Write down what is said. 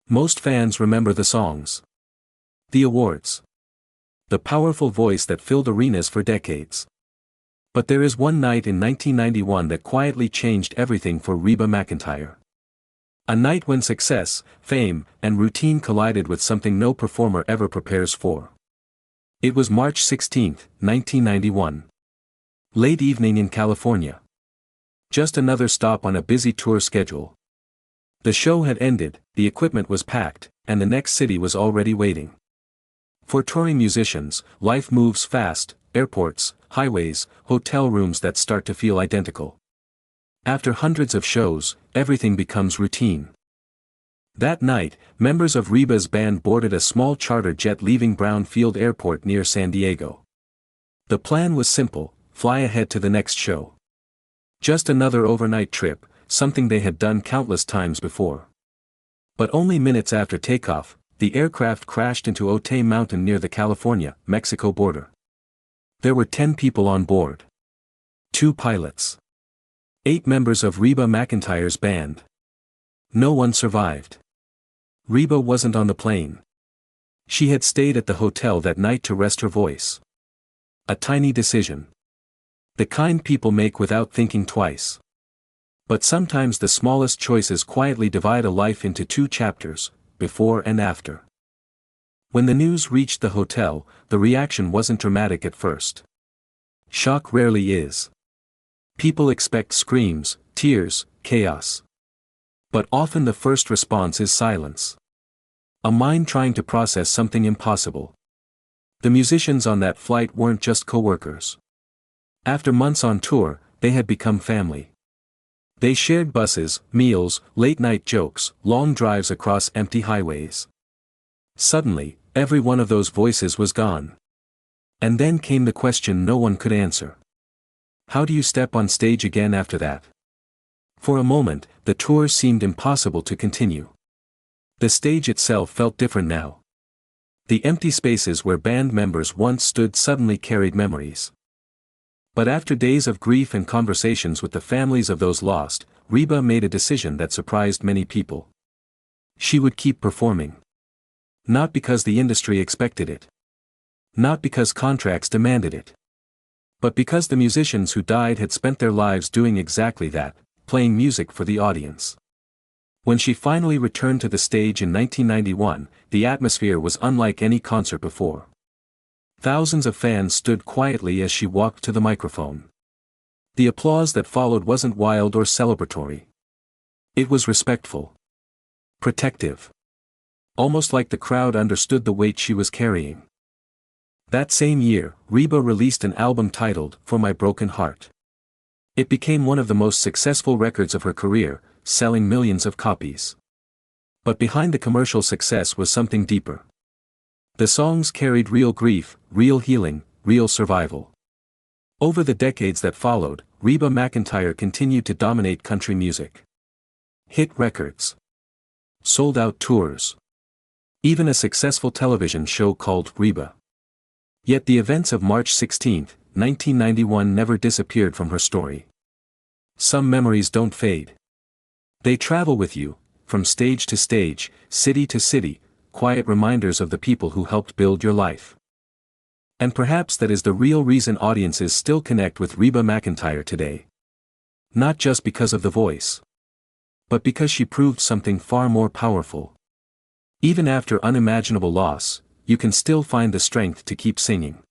Most fans remember the songs, the awards, the powerful voice that filled arenas for decades. But there is one night in 1991 that quietly changed everything for Reba Mcentire. A night when success, fame, and routine collided with something no performer ever prepares for. It was March 16, 1991. Late evening in California. Just another stop on a busy tour schedule. The show had ended, the equipment was packed, and the next city was already waiting. For touring musicians, life moves fast: airports, highways, hotel rooms that start to feel identical. After hundreds of shows, everything becomes routine. That night, members of Reba's band boarded a small charter jet leaving Brownfield Airport near San Diego. The plan was simple: fly ahead to the next show. Just another overnight trip, something they had done countless times before. But only minutes after takeoff, the aircraft crashed into Otay Mountain near the California-Mexico border. There were 10 people on board. 2 pilots. 8 members of Reba Mcentire's band. No one survived. Reba wasn't on the plane. She had stayed at the hotel that night to rest her voice. A tiny decision. The kind people make without thinking twice. But sometimes the smallest choices quietly divide a life into 2 chapters, before and after. When the news reached the hotel, the reaction wasn't dramatic at first. Shock rarely is. People expect screams, tears, chaos. But often the first response is silence. A mind trying to process something impossible. The musicians on that flight weren't just co-workers. After months on tour, they had become family. They shared buses, meals, late-night jokes, long drives across empty highways. Suddenly, every one of those voices was gone. And then came the question no one could answer. How do you step on stage again after that? For a moment, the tour seemed impossible to continue. The stage itself felt different now. The empty spaces where band members once stood suddenly carried memories. But after days of grief and conversations with the families of those lost, Reba made a decision that surprised many people. She would keep performing. Not because the industry expected it. Not because contracts demanded it. But because the musicians who died had spent their lives doing exactly that, playing music for the audience. When she finally returned to the stage in 1991, the atmosphere was unlike any concert before. Thousands of fans stood quietly as she walked to the microphone. The applause that followed wasn't wild or celebratory. It was respectful. Protective. Almost like the crowd understood the weight she was carrying. That same year, Reba released an album titled "For My Broken Heart." It became one of the most successful records of her career, selling millions of copies. But behind the commercial success was something deeper. The songs carried real grief, real healing, real survival. Over the decades that followed, Reba Mcentire continued to dominate country music. Hit records. Sold-out tours. Even a successful television show called Reba. Yet the events of March 16, 1991 never disappeared from her story. Some memories don't fade. They travel with you, from stage to stage, city to city, quiet reminders of the people who helped build your life. And perhaps that is the real reason audiences still connect with Reba Mcentire today. Not just because of the voice. But because she proved something far more powerful. Even after unimaginable loss, you can still find the strength to keep singing.